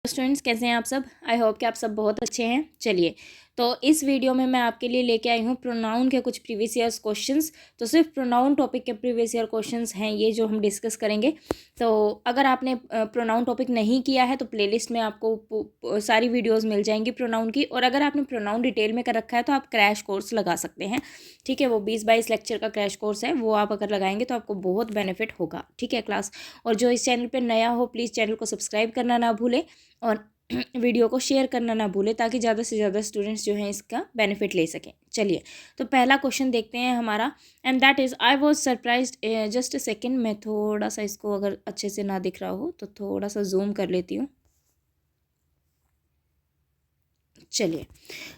Students, कैसे हैं आप सब। आई होप कि आप सब बहुत अच्छे हैं। चलिए, तो इस वीडियो में मैं आपके लिए लेके आई हूँ प्रोनाउन के कुछ प्रीवियस ईयर्स क्वेश्चंस। तो सिर्फ प्रोनाउन टॉपिक के प्रीवियस ईयर क्वेश्चंस हैं ये जो हम डिस्कस करेंगे। तो अगर आपने प्रोनाउन टॉपिक नहीं किया है तो प्लेलिस्ट में आपको सारी वीडियोस मिल जाएंगी प्रोनाउन की। और अगर आपने प्रोनाउन डिटेल में कर रखा है तो आप क्रैश कोर्स लगा सकते हैं। ठीक है, वो 20-22 लेक्चर का क्रैश कोर्स है, वो आप अगर लगाएंगे तो आपको बहुत बेनिफिट होगा। ठीक है क्लास। और जो इस चैनल पर नया हो प्लीज़ चैनल को सब्सक्राइब करना ना भूलें और वीडियो को शेयर करना ना भूलें ताकि ज़्यादा से ज़्यादा स्टूडेंट्स जो हैं इसका बेनिफिट ले सकें। चलिए, तो पहला क्वेश्चन देखते हैं हमारा, and that is I was surprised. Just a second, मैं थोड़ा सा इसको अगर अच्छे से ना दिख रहा हो तो थोड़ा सा जूम कर लेती हूँ। चलिए,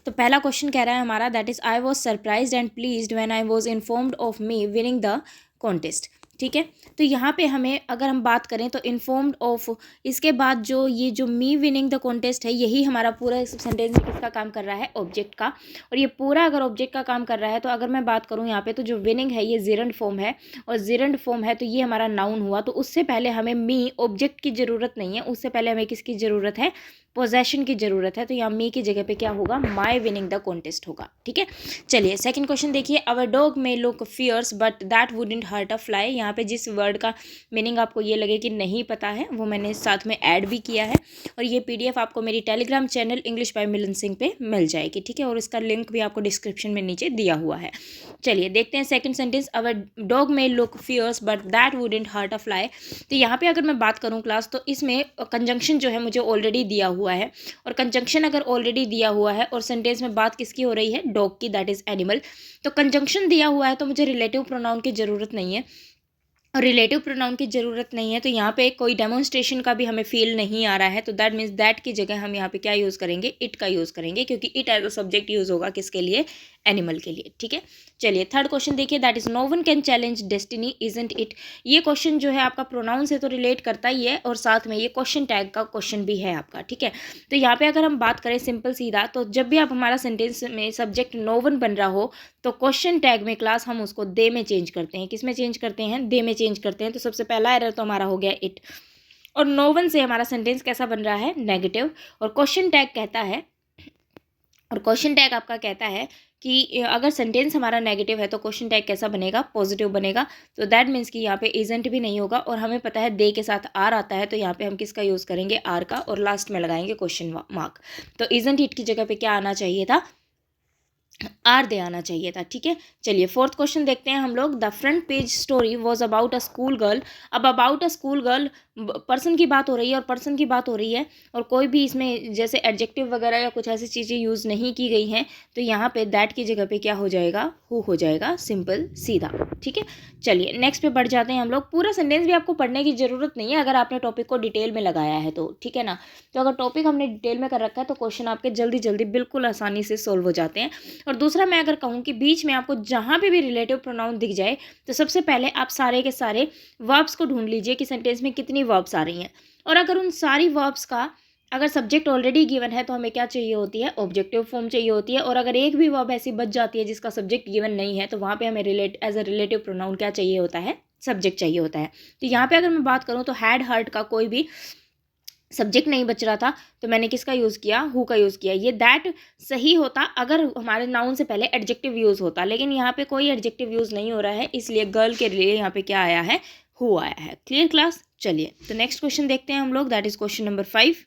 तो पहला क्वेश्चन कह रहा है हमारा, that is I was surprised and pleased when I was informed of me winning the contest. ठीक है, तो यहाँ पे हमें अगर हम बात करें तो इन्फॉर्म्ड ऑफ, इसके बाद जो ये जो मी विनिंग द कॉन्टेस्ट है, यही हमारा पूरा सेंटेंस में किसका काम कर रहा है, ऑब्जेक्ट का। और ये पूरा अगर ऑब्जेक्ट का काम कर रहा है तो अगर मैं बात करूँ यहाँ पे तो जो विनिंग है ये जिरंड फॉर्म है, और जिरंड फॉर्म है तो ये हमारा नाउन हुआ। तो उससे पहले हमें मी ऑब्जेक्ट की ज़रूरत नहीं है, उससे पहले हमें किसकी ज़रूरत है, पोजेशन की ज़रूरत है। तो यहाँ मी की जगह पे क्या होगा, माई विनिंग द कॉन्टेस्ट होगा। ठीक है, चलिए सेकंड क्वेश्चन देखिए, our dog may look fierce but that wouldn't hurt a fly. यहाँ पे जिस वर्ड का मीनिंग आपको ये लगे कि नहीं पता है वो मैंने साथ में ऐड भी किया है, और ये पीडीएफ आपको मेरी टेलीग्राम चैनल इंग्लिश बाय मिलन सिंह पे मिल जाएगी। ठीक है, और इसका लिंक भी आपको डिस्क्रिप्शन में नीचे दिया हुआ है। चलिए देखते हैं second sentence, our dog may look fierce but that wouldn't hurt a fly. तो यहाँ पे अगर मैं बात करूँ क्लास तो इसमें कंजंक्शन जो है मुझे ऑलरेडी दिया हुआ है, और कंजंक्शन अगर ऑलरेडी दिया हुआ है और सेंटेंस में बात किसकी हो रही है, डॉग की, दैट इज एनिमल। तो कंजंक्शन दिया हुआ है तो मुझे रिलेटिव प्रोनाउन की ज़रूरत नहीं है, और रिलेटिव प्रोनाउन की ज़रूरत नहीं है तो यहाँ पे कोई डेमोन्स्ट्रेशन का भी हमें फील नहीं आ रहा है। तो दैट मीन्स दैट की जगह हम यहाँ पे क्या यूज़ करेंगे, इट का यूज़ करेंगे, क्योंकि it as a subject use होगा किसके लिए, एनिमल के लिए। ठीक है, चलिए थर्ड क्वेश्चन देखिए, that is no one can challenge destiny isn't it. ये क्वेश्चन जो है आपका प्रोनाउन से तो रिलेट करता ही है, और साथ में ये क्वेश्चन टैग का क्वेश्चन भी है आपका। ठीक है, तो यहाँ पे अगर हम बात करें सिंपल सीधा, तो जब भी आप हमारा सेंटेंस में सब्जेक्ट नो वन बन रहा हो तो क्वेश्चन टैग में क्लास हम उसको दे में चेंज करते हैं। किस में चेंज करते हैं, दे में चेंज करते हैं। तो सबसे पहला एरर तो हमारा हो गया इट, और नो वन से हमारा सेंटेंस कैसा बन रहा है, नेगेटिव। और क्वेश्चन टैग कहता है, और क्वेश्चन टैग आपका कहता है कि अगर सेंटेंस हमारा नेगेटिव है तो क्वेश्चन टैग कैसा बनेगा, पॉजिटिव बनेगा। तो दैट मीन्स कि यहाँ पे इजेंट भी नहीं होगा, और हमें पता है दे के साथ आर आता है, तो यहाँ पे हम किसका यूज़ करेंगे, आर का, और लास्ट में लगाएंगे क्वेश्चन मार्क। तो इजेंट इट की जगह पे क्या आना चाहिए था, आर दे आना चाहिए था। ठीक है, चलिए फोर्थ क्वेश्चन देखते हैं हम लोग, the front page story was about a school girl. अब about a school girl, person की बात हो रही है, और पर्सन की बात हो रही है, और कोई भी इसमें जैसे एडजेक्टिव वगैरह या कुछ ऐसी चीज़ें यूज़ नहीं की गई हैं, तो यहाँ पे दैट की जगह पे क्या हो जाएगा, हु हो जाएगा, सिंपल सीधा। ठीक है, चलिए नेक्स्ट पे बढ़ जाते हैं हम लोग। पूरा सेंटेंस भी आपको पढ़ने की ज़रूरत नहीं है अगर आपने टॉपिक को डिटेल में लगाया है तो। ठीक है ना, तो अगर टॉपिक हमने डिटेल में कर रखा है तो क्वेश्चन आपके जल्दी जल्दी बिल्कुल आसानी से सोल्व हो जाते हैं। और दूसरा मैं अगर कहूँ कि बीच में आपको जहाँ पे भी रिलेटिव प्रोनाउन दिख जाए तो सबसे पहले आप सारे के सारे वर्ब्स को ढूंढ लीजिए कि सेंटेंस में कितनी वर्ब्स आ रही हैं, और अगर उन सारी वर्ब्स का अगर सब्जेक्ट ऑलरेडी गिवन है तो हमें क्या चाहिए होती है, ऑब्जेक्टिव फॉर्म चाहिए होती है। और अगर एक भी वर्ब ऐसी बच जाती है जिसका सब्जेक्ट गिवन नहीं है तो वहाँ पे हमें एज अ रिलेटिव प्रोनाउन क्या चाहिए होता है, सब्जेक्ट चाहिए होता है। तो यहाँ पे अगर मैं बात करूँ तो हैड हर्ट का कोई भी सब्जेक्ट नहीं बच रहा था, तो मैंने किसका यूज़ किया, हु का यूज़ किया। ये दैट सही होता अगर हमारे नाउन से पहले एडजेक्टिव यूज़ होता, लेकिन यहाँ पे कोई एडजेक्टिव यूज़ नहीं हो रहा है, इसलिए गर्ल के लिए यहाँ पे क्या आया है, हु आया है। Clear class. चलिए तो नेक्स्ट क्वेश्चन देखते हैं हम लोग, दैट इज क्वेश्चन नंबर 5।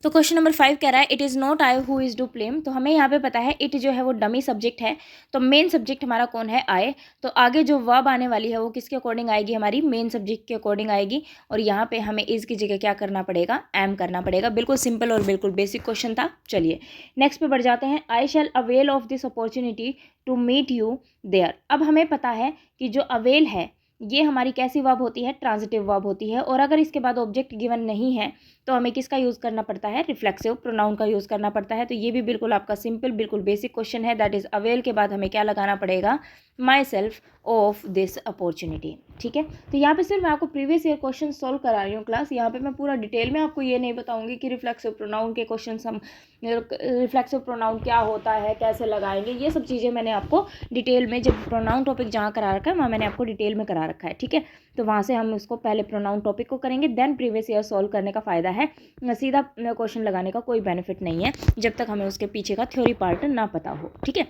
तो क्वेश्चन नंबर 5 कह रहा है, it is not I who is to blame. तो हमें यहाँ पे पता है इट जो है वो डमी सब्जेक्ट है, तो मेन सब्जेक्ट हमारा कौन है, आई। तो आगे जो वर्ब आने वाली है वो किसके अकॉर्डिंग आएगी, हमारी मेन सब्जेक्ट के अकॉर्डिंग आएगी, और यहाँ पे हमें इज़ की जगह क्या करना पड़ेगा, एम करना पड़ेगा। बिल्कुल सिंपल और बिल्कुल बेसिक क्वेश्चन था। चलिए नेक्स्ट पे बढ़ जाते हैं, I shall avail of this opportunity to meet you there. अब हमें पता है कि जो अवेल है ये हमारी कैसी वर्ब होती है, ट्रांजिटिव वर्ब होती है, और अगर इसके बाद ऑब्जेक्ट गिवन नहीं है तो हमें किसका यूज़ करना पड़ता है, रिफ्लेक्सिव प्रोनाउन का यूज़ करना पड़ता है। तो ये भी बिल्कुल आपका सिंपल बिल्कुल बेसिक क्वेश्चन है, दैट इज़ अवेल के बाद हमें क्या लगाना पड़ेगा, my self of this opportunity. ठीक है, तो यहाँ पे सिर्फ मैं आपको प्रीवियस ईयर क्वेश्चन सॉल्व करा रही हूँ क्लास। यहाँ पे मैं पूरा डिटेल में आपको ये नहीं बताऊँगी कि रिफ्लेक्सिव प्रोनाउन के क्वेश्चन हम रिफ्लेक्सिव प्रोनाउन क्या होता है, कैसे लगाएंगे, ये सब चीज़ें मैंने आपको डिटेल में, जब प्रोनाउन टॉपिक जहाँ करा रखा है वहाँ मैंने आपको डिटेल में करा रखा है। ठीक है, तो वहाँ से हम उसको पहले प्रोनाउन टॉपिक को करेंगे, देन प्रीवियस ईयर सॉल्व करने का फ़ायदा है, सीधा क्वेश्चन लगाने का कोई बेनिफिट नहीं है जब तक हमें उसके पीछे का थ्योरी पार्ट ना पता हो, ठीक है।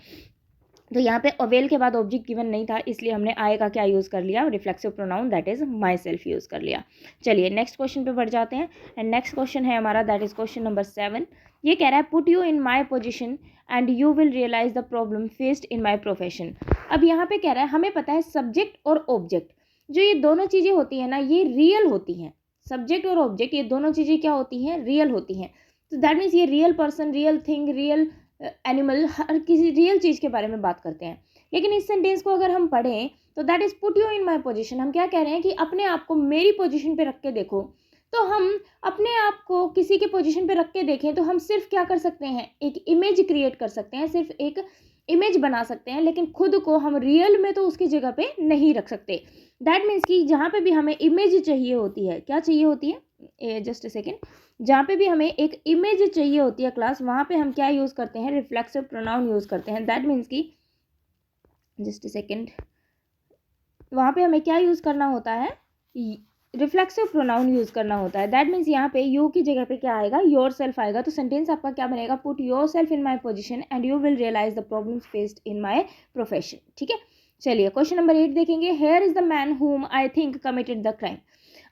तो यहाँ पे अवेल के बाद ऑब्जेक्ट गिवन नहीं था, इसलिए हमने आई का क्या यूज़ कर लिया, reflexive pronoun that is my self use कर लिया। चलिए नेक्स्ट क्वेश्चन पे बढ़ जाते हैं, एंड नेक्स्ट क्वेश्चन है हमारा दैट इज क्वेश्चन नंबर 7। ये कह रहा है put you in my position and you will realise the problem faced in my profession. अब यहाँ पे कह रहा है हमें पता है सब्जेक्ट और ऑब्जेक्ट जो ये दोनों चीज़ें होती हैं ना, ये रियल होती हैं। सब्जेक्ट और ऑब्जेक्ट ये दोनों चीज़ें क्या होती हैं, रियल होती हैं। तो दैट मीन्स ये real person, real thing, real animal, हर किसी रियल चीज़ के बारे में बात करते हैं। लेकिन इस सेंटेंस को अगर हम पढ़ें तो that is put you in my position, हम क्या कह रहे हैं कि अपने आप को मेरी पोजिशन पे रख के देखो। तो हम अपने आप को किसी के पोजिशन पे रख के देखें तो हम सिर्फ क्या कर सकते हैं, एक इमेज क्रिएट कर सकते हैं, सिर्फ एक इमेज बना सकते हैं, लेकिन खुद को हम रियल में तो उसकी जगह पे नहीं रख सकते। दैट मीन्स कि जहाँ पे भी हमें इमेज चाहिए होती है, क्या चाहिए होती है, जस्ट अ सेकेंड, जहाँ पे भी हमें एक इमेज चाहिए होती है क्लास, वहाँ पे हम क्या यूज़ करते हैं, रिफ्लेक्सिव प्रोनाउन यूज़ करते हैं। दैट मीन्स कि जस्ट अ सेकेंड, वहाँ पे हमें क्या यूज़ करना होता है, रिफ्लेक्सिव प्रोनाउन यूज़ करना होता है। दैट मीन्स यहाँ पे यू की जगह पे क्या आएगा, योर सेल्फ आएगा। तो सेंटेंस आपका क्या बनेगा, put yourself in my position and you will realise the problems faced in my profession, ठीक है। चलिए क्वेश्चन नंबर 8 देखेंगे। Here is the man whom I think committed the crime.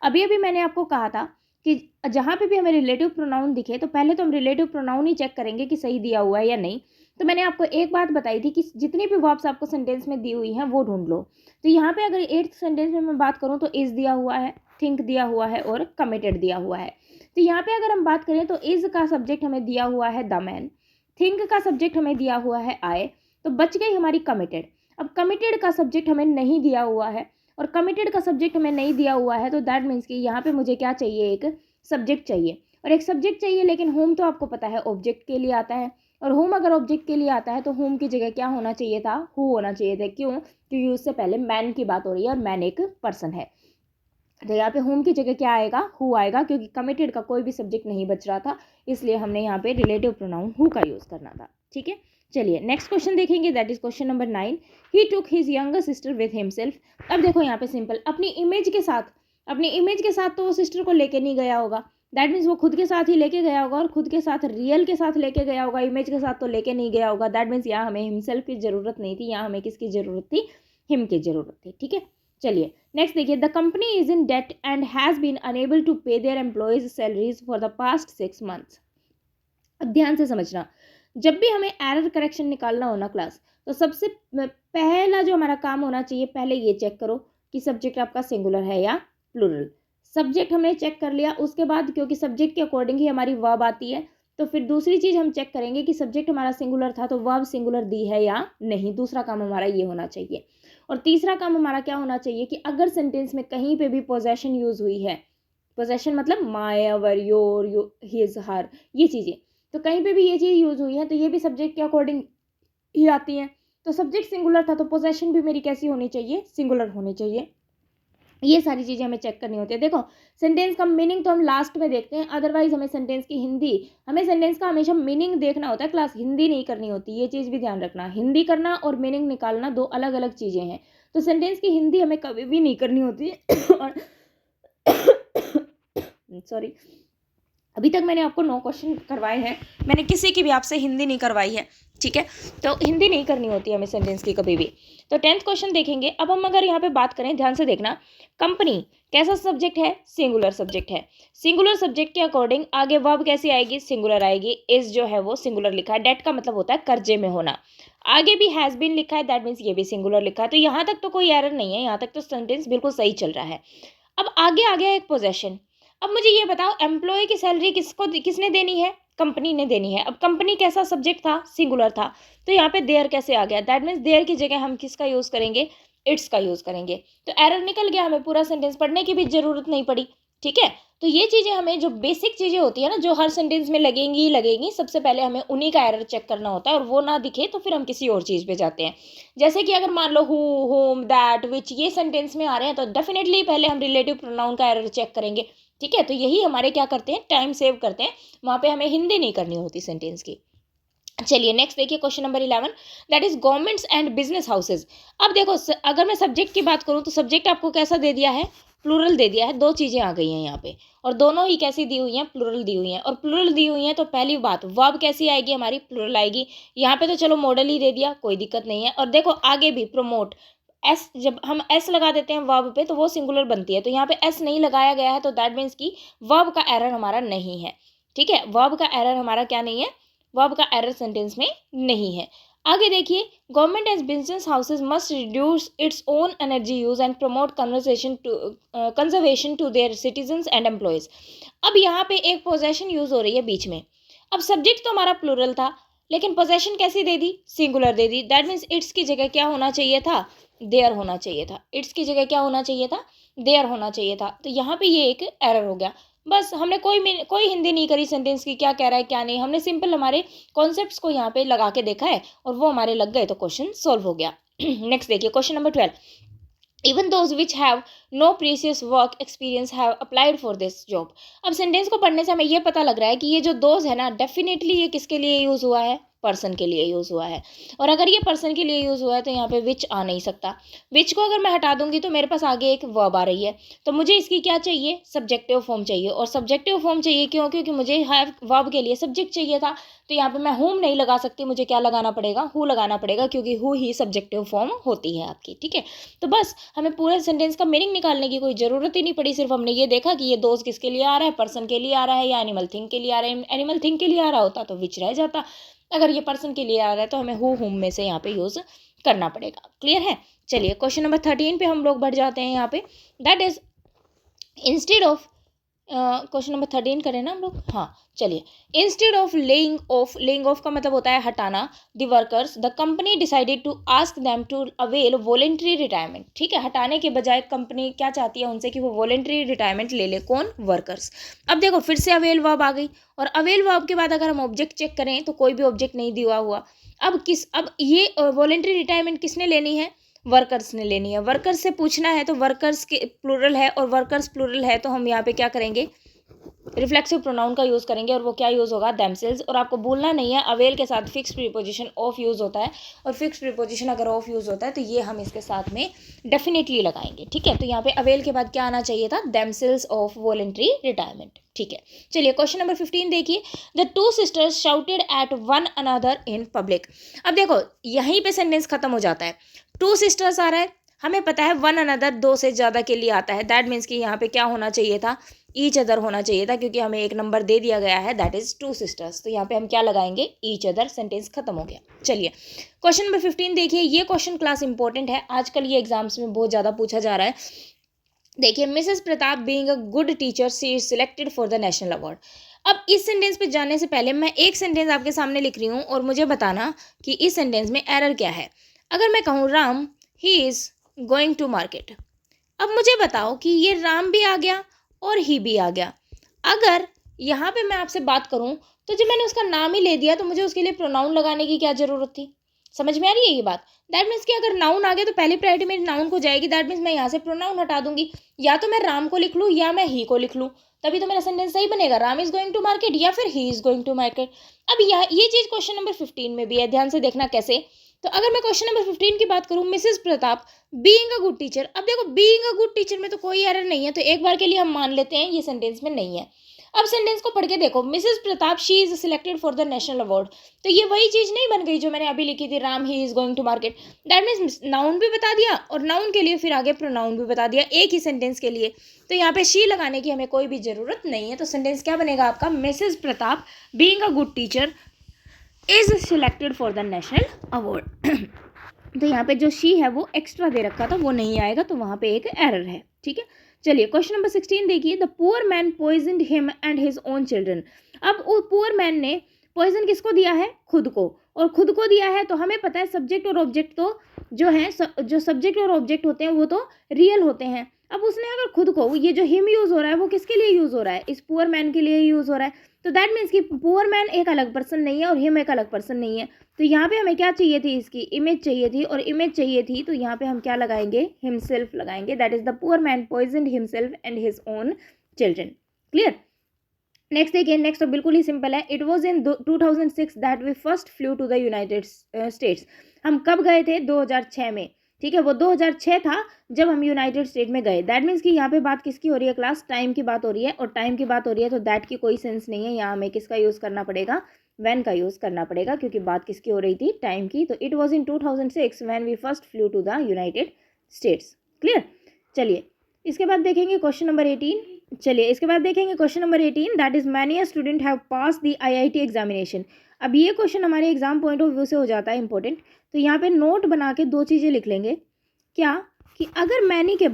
अभी अभी मैंने आपको कहा था कि जहाँ पे भी हमें रिलेटिव प्रोनाउन दिखे तो पहले तो हम रिलेटिव प्रोनाउन ही चेक करेंगे कि सही दिया हुआ है या नहीं। तो मैंने आपको एक बात बताई थी कि जितनी भी वर्ब्स आपको सेंटेंस में दी हुई हैं वो ढूंढ लो। तो यहाँ पे अगर 8th सेंटेंस में मैं बात करूँ तो इज दिया हुआ है, थिंक दिया हुआ है और कमिटेड दिया हुआ है। तो यहाँ पे अगर हम बात करें तो इज का सब्जेक्ट हमें दिया हुआ है द मैन, थिंक का सब्जेक्ट हमें दिया हुआ है आई, तो बच गई हमारी कमिटेड। अब कमिटेड का सब्जेक्ट हमें नहीं दिया हुआ है और कमिटेड का सब्जेक्ट हमें नहीं दिया हुआ है, तो दैट मीन्स कि यहाँ पे मुझे क्या चाहिए, एक सब्जेक्ट चाहिए और एक सब्जेक्ट चाहिए। लेकिन होम तो आपको पता है ऑब्जेक्ट के लिए आता है, और होम अगर ऑब्जेक्ट के लिए आता है तो होम की जगह क्या होना चाहिए था, हु होना चाहिए था। क्यों, क्योंकि उससे पहले मैन की बात हो रही है और मैन एक पर्सन है। तो यहाँ पे होम की जगह क्या आएगा, हु आएगा, क्योंकि कमिटेड का कोई भी सब्जेक्ट नहीं बच रहा था, इसलिए हमने यहाँ पे रिलेटिव प्रोनाउन हु का यूज़ करना था, ठीक है। चलिए नेक्स्ट क्वेश्चन देखेंगे, that is question number 9। He took his younger sister with himself. अब देखो यहाँ पे सिंपल, अपनी इमेज के साथ तो वो सिस्टर को लेके नहीं गया होगा। दैट मीन्स वो खुद के साथ ही लेके गया होगा और खुद के साथ रियल के साथ लेके गया होगा, इमेज के साथ तो लेके नहीं गया होगा। दैट मीन्स यहाँ हमें हिमसेल्फ की जरूरत नहीं थी, यहाँ हमें किसकी जरूरत थी, हिम की जरूरत थी, ठीक है। चलिए नेक्स्ट देखिए, the company is in debt and has been unable to pay their employees salaries for the past 6 months। अब ध्यान से समझना, जब भी हमें एरर करेक्शन निकालना हो ना क्लास, तो सबसे पहला जो हमारा काम होना चाहिए, पहले ये चेक करो कि सब्जेक्ट आपका सिंगुलर है या प्लूरल। सब्जेक्ट हमने चेक कर लिया, उसके बाद क्योंकि सब्जेक्ट के अकॉर्डिंग ही हमारी वर्ब आती है, तो फिर दूसरी चीज़ हम चेक करेंगे कि सब्जेक्ट हमारा सिंगुलर था तो वर्ब सिंगुलर दी है या नहीं। दूसरा काम हमारा ये होना चाहिए। और तीसरा काम हमारा क्या होना चाहिए कि अगर सेंटेंस में कहीं पे भी पोजेशन यूज़ हुई है, पोजेशन मतलब माय, अवर, योर, हिज, हर, ये चीज़ें, तो कहीं पे भी ये चीज़ यूज़ हुई है तो ये भी सब्जेक्ट के अकॉर्डिंग ही आती हैं। तो सब्जेक्ट सिंगुलर था तो पोजेशन भी मेरी कैसी होनी चाहिए, सिंगुलर होनी चाहिए। ये सारी चीज़ें हमें चेक करनी होती है। देखो सेंटेंस का मीनिंग तो हम लास्ट में देखते हैं, अदरवाइज हमें सेंटेंस का हमेशा मीनिंग देखना होता है क्लास, हिंदी नहीं करनी होती। ये चीज़ भी ध्यान रखना, हिंदी करना और मीनिंग निकालना दो अलग अलग चीज़ें हैं। तो सेंटेंस की हिंदी हमें कभी भी नहीं करनी होती है और सॉरी, अभी तक मैंने आपको 9 क्वेश्चन करवाए हैं, मैंने किसी की भी आपसे हिंदी नहीं करवाई है, ठीक है। तो हिंदी नहीं करनी होती है हमें सेंटेंस की कभी भी। तो 10th क्वेश्चन देखेंगे। अब हम अगर यहाँ पे बात करें, ध्यान से देखना, कंपनी कैसा सब्जेक्ट है, सिंगुलर सब्जेक्ट है। सिंगुलर सब्जेक्ट के अकॉर्डिंग आगे वर्ब कैसी आएगी, सिंगुलर आएगी। इज जो है वो सिंगुलर लिखा है, डेट का मतलब होता है कर्जे में होना। आगे भी हैज़ बीन लिखा है, दैट मीन्स ये भी सिंगुलर लिखा है। तो यहाँ तक तो कोई एरर नहीं है, यहाँ तक तो सेंटेंस बिल्कुल सही चल रहा है। अब आगे आ गया एक पोजेशन। अब मुझे ये बताओ, एम्प्लॉय की सैलरी किसने देनी है, कंपनी ने देनी है। अब कंपनी कैसा सब्जेक्ट था, सिंगुलर था, तो यहाँ पे देयर कैसे आ गया, दैट मीन्स देयर की जगह हम किसका यूज़ करेंगे, इट्स का यूज़ करेंगे। तो एरर निकल गया, हमें पूरा सेंटेंस पढ़ने की भी जरूरत नहीं पड़ी, ठीक है। तो ये चीज़ें हमें, जो बेसिक चीज़ें होती है ना, जो हर सेंटेंस में लगेंगी, सबसे पहले हमें उन्हीं का एरर चेक करना होता है, और वो ना दिखे तो फिर हम किसी और चीज़ पे जाते हैं। जैसे कि अगर मान लो हु, होम, दैट, विच, ये सेंटेंस में आ रहे हैं तो डेफिनेटली पहले हम रिलेटिव प्रोनाउन का एरर चेक करेंगे, ठीक है। तो यही हमारे क्या करते हैं, टाइम सेव करते हैं, वहाँ पे हमें हिंदी नहीं करनी होती सेंटेंस की। चलिए नेक्स्ट देखिए, question number 11, that is governments and business houses. अब देखो अगर मैं सब्जेक्ट की बात करूँ तो सब्जेक्ट आपको कैसा दे दिया है, प्लूरल दे दिया है, दो चीज़ें आ गई हैं यहाँ पे, और दोनों ही कैसी दी हुई हैं, प्लूरल दी हुई हैं। और प्लूरल दी हुई हैं तो पहली बात वर्ब कैसी आएगी हमारी, प्लूरल आएगी। यहाँ पे तो चलो मॉडल ही दे दिया, कोई दिक्कत नहीं है। और देखो आगे भी प्रमोट, एस जब हम एस लगा देते हैं वर्ब पे तो वो सिंगुलर बनती है, तो यहाँ पे एस नहीं लगाया गया है, तो दैट मीन्स की वर्ब का एरर हमारा नहीं है। ठीक है, वर्ब का एरर हमारा क्या नहीं है, वर्ब का एरर सेंटेंस में नहीं है। आगे देखिए, government as business houses must reduce its own energy use and promote conservation to their citizens and employees. अब यहाँ पे एक पोजेशन यूज हो रही है बीच में। अब सब्जेक्ट तो हमारा प्लूरल था, लेकिन पोजेशन कैसी दे दी, सिंगुलर दे दी। दैट मीन्स इट्स की जगह क्या होना चाहिए था, देयर होना चाहिए था। इट्स की जगह क्या होना चाहिए था, देयर होना चाहिए था। तो यहाँ पे ये एक एरर हो गया। बस हमने कोई हिंदी नहीं करी सेंटेंस की, क्या कह रहा है क्या नहीं, हमने सिंपल हमारे कॉन्सेप्ट्स को यहाँ पे लगा के देखा है और वो हमारे लग गए, तो क्वेश्चन सॉल्व हो गया। नेक्स्ट देखिए question number 12। Even those which have no precious work experience have applied for this job. अब सेंटेंस को पढ़ने से हमें ये पता लग रहा है कि ये जो दोज है ना, डेफिनेटली ये किसके लिए यूज़ हुआ है, पर्सन के लिए यूज़ हुआ है। और अगर ये पर्सन के लिए यूज़ हुआ है तो यहाँ पे विच आ नहीं सकता। विच को अगर मैं हटा दूंगी तो मेरे पास आगे एक वर्ब आ रही है, तो मुझे इसकी क्या चाहिए, सब्जेक्टिव फॉर्म चाहिए। और सब्जेक्टिव फॉर्म चाहिए क्यों, क्योंकि मुझे हैव वर्ब के लिए सब्जेक्ट चाहिए था। तो यहाँ पे मैं हुम नहीं लगा सकती, मुझे क्या लगाना पड़ेगा, हु लगाना पड़ेगा, क्योंकि हु ही सब्जेक्टिव फॉर्म होती है आपकी। ठीक है, तो बस हमें पूरे सेंटेंस का मीनिंग निकालने की कोई ज़रूरत ही नहीं पड़ी। सिर्फ हमने ये देखा कि ये दोस्त किसके लिए आ रहा है, पर्सन के लिए आ रहा है या एनिमल थिंग के लिए आ रहा है। एनिमल थिंग के लिए आ रहा होता तो विच रह जाता, अगर ये पर्सन के लिए आ रहा है तो हमें हु हुम में से यहाँ पे यूज़ करना पड़ेगा। क्लियर है। चलिए क्वेश्चन नंबर 13 पे हम लोग बढ़ जाते हैं यहाँ पे। That is instead of question number 13 करें ना हम लोग, हाँ चलिए। इंस्टेड ऑफ लेइंग ऑफ का मतलब होता है हटाना, the workers the company decided to ask them to avail voluntary retirement. ठीक है, हटाने के बजाय कंपनी क्या चाहती है उनसे कि वो वॉलेंट्री रिटायरमेंट ले ले, कौन, वर्कर्स। अब देखो फिर से अवेल वर्ब आ गई, और अवेल वर्ब के बाद अगर हम ऑब्जेक्ट चेक करें तो कोई भी ऑब्जेक्ट नहीं दिया हुआ। अब ये वॉलेंट्री रिटायरमेंट किसने लेनी है, वर्कर्स ने लेनी है। वर्कर्स से पूछना है तो वर्कर्स के प्लूरल है, और वर्कर्स प्लूरल है तो हम यहाँ पे क्या करेंगे, रिफ्लेक्सिव प्रोनाउन का यूज़ करेंगे, और वो क्या यूज़ होगा, देमसेल्स। और आपको भूलना नहीं है अवेल के साथ फिक्स प्रीपोजिशन ऑफ यूज़ होता है, और फिक्स प्रीपोजिशन अगर ऑफ यूज़ होता है तो ये हम इसके साथ में डेफिनेटली लगाएंगे। ठीक है, तो यहाँ पे अवेल के बाद क्या आना चाहिए था, देमसेल्स ऑफ वॉलेंट्री रिटायरमेंट। ठीक है, चलिए क्वेश्चन नंबर 15 देखिए। The two sisters shouted at one another in public. अब देखो यहीं पे सेंटेंस खत्म हो जाता है। टू सिस्टर्स आ रहा है, हमें पता है वन अनदर दो से ज़्यादा के लिए आता है। दैट मीन्स कि यहाँ पे क्या होना चाहिए था, ईच अदर होना चाहिए था, क्योंकि हमें एक नंबर दे दिया गया है, दैट इज टू सिस्टर्स। तो यहाँ पे हम क्या लगाएंगे, ईच अदर। सेंटेंस खत्म हो गया। चलिए क्वेश्चन नंबर 15 देखिए। ये क्वेश्चन क्लास इंपॉर्टेंट है, आजकल ये एग्जाम्स में बहुत ज़्यादा पूछा जा रहा है। देखिए, Mrs Pratap being a good teacher she is selected for the national award. अब इस सेंटेंस पे जाने से पहले मैं एक सेंटेंस आपके सामने लिख रही हूँ, और मुझे बताना कि इस सेंटेंस में एरर क्या है। अगर मैं कहूँ Ram he is going to market, अब मुझे बताओ कि ये राम भी आ गया और ही भी आ गया। अगर यहाँ पे मैं आपसे बात करूँ तो जब मैंने उसका नाम ही ले दिया तो मुझे उसके लिए प्रोनाउन लगाने की क्या ज़रूरत थी। समझ में आ रही है ये बात। दैट मीन्स कि अगर नाउन आ गया तो पहली प्रायोरिटी मेरी नाउन को जाएगी। दैट मीन्स मैं यहाँ से प्रोनाउन हटा दूंगी, या तो मैं राम को लिख लूँ या मैं ही को लिख लूँ, तभी तो मेरा सेंटेंस सही बनेगा। Ram is going to market या फिर he is going to market. अब ये चीज़ क्वेश्चन नंबर 15 में भी है, ध्यान से देखना कैसे। तो अगर मैं क्वेश्चन नंबर 15 की बात करूँ, Mrs Pratap being a good teacher. अब देखो बीइंग अ गुड टीचर में तो कोई एरर नहीं है, तो एक बार के लिए हम मान लेते हैं ये सेंटेंस में नहीं है। अब सेंटेंस को पढ़ के देखो, Mrs Pratap she is selected for the national award. तो ये वही चीज़ नहीं बन गई जो मैंने अभी लिखी थी, Ram he is going to market. That means noun भी बता दिया, और नाउन के लिए फिर आगे प्रोनाउन भी बता दिया एक ही सेंटेंस के लिए। तो यहाँ पे शी लगाने की हमें कोई भी ज़रूरत नहीं है। तो सेंटेंस क्या बनेगा आपका, Mrs Pratap being a good teacher is selected for the national award. तो यहाँ पे जो शी है वो एक्स्ट्रा दे रखा था, वो नहीं आएगा, तो वहाँ पे एक एरर है। ठीक है, चलिए क्वेश्चन नंबर 16 देखिए। The poor man poisoned him and his own children. अब वो पुअर मैन ने पॉइजन किसको दिया है, खुद को, और खुद को दिया है तो हमें पता है सब्जेक्ट और ऑब्जेक्ट तो जो है जो सब्जेक्ट और ऑब्जेक्ट होते हैं वो तो रियल होते हैं। अब उसने अगर खुद को, ये जो हिम यूज़ हो रहा है वो किसके लिए यूज़ हो रहा है, इस पुअर मैन के लिए यूज़ हो रहा है। तो दैट मीन्स कि पुअर मैन एक अलग पर्सन नहीं है और हिम एक अलग पर्सन नहीं है। तो यहाँ पे हमें क्या चाहिए थी, इसकी इमेज चाहिए थी, और इमेज चाहिए थी तो यहाँ पे हम क्या लगाएंगे, हिमसेल्फ लगाएंगे। That is the poor man poisoned himself and his own children. Clear. Next देखिए, नेक्स्ट तो बिल्कुल ही सिंपल है। It was in 2006 that we first flew to the United States. हम कब गए थे, 2006 में। ठीक है, वो 2006 था जब हम यूनाइटेड स्टेट में गए। दैट मीन्स कि यहाँ पे बात किसकी हो रही है क्लास, टाइम की बात हो रही है, और टाइम की बात हो रही है तो दैट की कोई सेंस नहीं है, यहाँ हमें किसका यूज़ करना पड़ेगा, व्हेन का यूज़ करना पड़ेगा, क्योंकि बात किसकी हो रही थी, टाइम की। तो it was in 2006 when we first flew to the United States. Clear. चलिए इसके बाद देखेंगे क्वेश्चन नंबर 18। चलिए इसके बाद देखेंगे question number 18, that is many a student have pass the IIT examination. अब ये क्वेश्चन हमारे एग्जाम पॉइंट ऑफ व्यू से हो जाता है इंपॉर्टेंट। तो यहाँ पे नोट बना के दो चीज़ें लिख लेंगे, क्या कि अगर मैनी के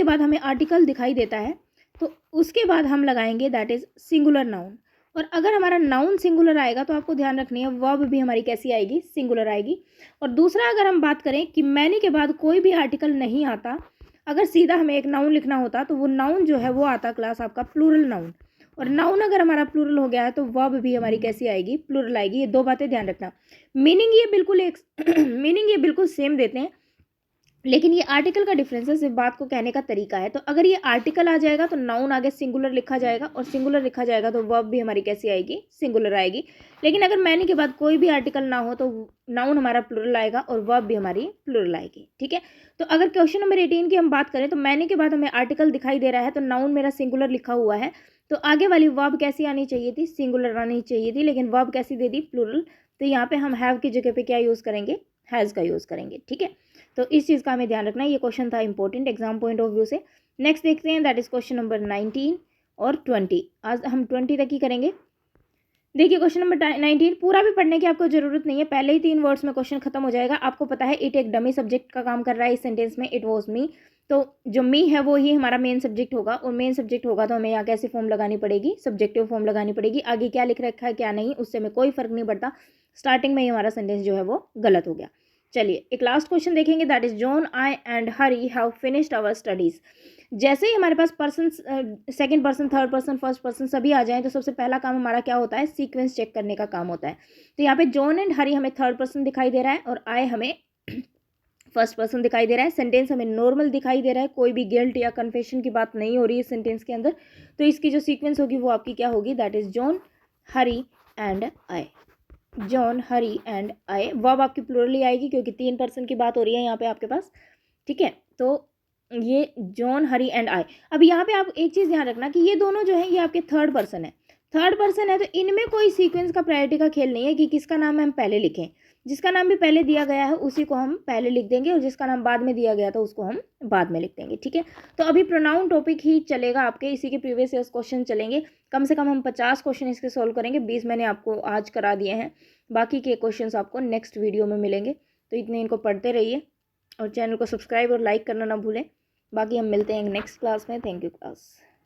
बाद हमें आर्टिकल दिखाई देता है तो उसके बाद हम लगाएंगे दैट इज सिंगुलर नाउन। और अगर हमारा नाउन सिंगुलर आएगा तो आपको ध्यान रखनी है वर्ब भी हमारी कैसी आएगी, सिंगुलर आएगी। और दूसरा अगर हम बात करें कि मैनी के बाद कोई भी आर्टिकल नहीं आता, अगर सीधा हमें एक नाउन लिखना होता तो वो नाउन जो है वो आता क्लास आपका प्लूरल नाउन। और नाउन अगर हमारा प्लूरल हो गया है तो वर्ब भी हमारी कैसी आएगी, प्लूरल आएगी। ये दो बातें ध्यान रखना। मीनिंग ये बिल्कुल एक मीनिंग ये बिल्कुल सेम देते हैं, लेकिन ये आर्टिकल का डिफरेंस है, सिर्फ बात को कहने का तरीका है। तो अगर ये आर्टिकल आ जाएगा तो नाउन आगे सिंगुलर लिखा जाएगा, और सिंगुलर लिखा जाएगा तो वर्ब भी हमारी कैसी आएगी, सिंगुलर आएगी। लेकिन अगर मैनी के बाद कोई भी आर्टिकल ना हो तो नाउन हमारा प्लूरल आएगा और वर्ब भी हमारी प्लूरल आएगी। ठीक है, तो अगर क्वेश्चन नंबर 18 की हम बात करें तो मैनी के बाद हमें आर्टिकल दिखाई दे रहा है तो नाउन मेरा सिंगुलर लिखा हुआ है, तो आगे वाली वर्ब कैसी आनी चाहिए थी, सिंगुलर आनी चाहिए थी, लेकिन वर्ब कैसी दे दी, प्लूरल। तो यहाँ पे हम हैव की जगह पे क्या यूज़ करेंगे, हैज़ का यूज़ करेंगे। ठीक है, तो इस चीज़ का हमें ध्यान रखना है। ये क्वेश्चन था important exam point of view से। नेक्स्ट देखते हैं, दैट इज क्वेश्चन नंबर 19 और 20। आज हम 20 तक ही करेंगे। देखिए क्वेश्चन नंबर 19 पूरा भी पढ़ने की आपको जरूरत नहीं है, पहले ही 3 वर्ड्स में क्वेश्चन खत्म हो जाएगा। आपको पता है इट एक डमी सब्जेक्ट का काम कर रहा है इस सेंटेंस में, इट वॉज मी। तो जो मी है वो ही हमारा मेन सब्जेक्ट होगा, और मेन सब्जेक्ट होगा तो हमें यहाँ कैसे फॉर्म लगानी पड़ेगी, सब्जेक्टिव फॉर्म लगानी पड़ेगी। आगे क्या लिख रखा है क्या नहीं उससे हमें कोई फर्क नहीं पड़ता, स्टार्टिंग में ही हमारा सेंटेंस जो है वो गलत हो गया। चलिए एक लास्ट क्वेश्चन देखेंगे, that is John, I and Harry have finished our studies. जैसे ही हमारे पास person, second person, third person, first person सभी आ जाएं तो सबसे पहला काम हमारा क्या होता है, सीक्वेंस चेक करने का काम होता है। तो यहाँ पे जॉन एंड हरी हमें थर्ड पर्सन दिखाई दे रहा है और आई हमें फर्स्ट पर्सन दिखाई दे रहा है। सेंटेंस हमें नॉर्मल दिखाई दे रहा है, कोई भी गिल्ट या कन्फेशन की बात नहीं हो रही है सेंटेंस के अंदर। तो इसकी जो सीक्वेंस होगी वो आपकी क्या होगी, that is John, Hari and I. John, Hari and I. Verb आपकी प्लूरली आएगी क्योंकि 3 पर्सन की बात हो रही है यहाँ पे आपके पास। ठीक है, तो ये जॉन, हरी एंड आई। अब यहाँ पे आप एक चीज़ ध्यान रखना कि ये दोनों जो है ये आपके थर्ड पर्सन है, थर्ड पर्सन है, तो इनमें कोई सीक्वेंस का प्रायोरिटी का खेल नहीं है कि किसका नाम हम पहले लिखें। जिसका नाम भी पहले दिया गया है उसी को हम पहले लिख देंगे, और जिसका नाम बाद में दिया गया था उसको हम बाद में लिख देंगे। ठीक है, तो अभी प्रोनाउन टॉपिक ही चलेगा आपके, इसी के प्रीवियस ईयर्स क्वेश्चन चलेंगे। कम से कम हम 50 क्वेश्चन इसके सोल्व करेंगे, 20 मैंने आपको आज करा दिए हैं, बाकी के क्वेश्चंस आपको नेक्स्ट वीडियो में मिलेंगे। तो इतने इनको पढ़ते रहिए और चैनल को सब्सक्राइब और लाइक करना ना भूलें। बाकी हम मिलते हैं नेक्स्ट क्लास में। Thank you class.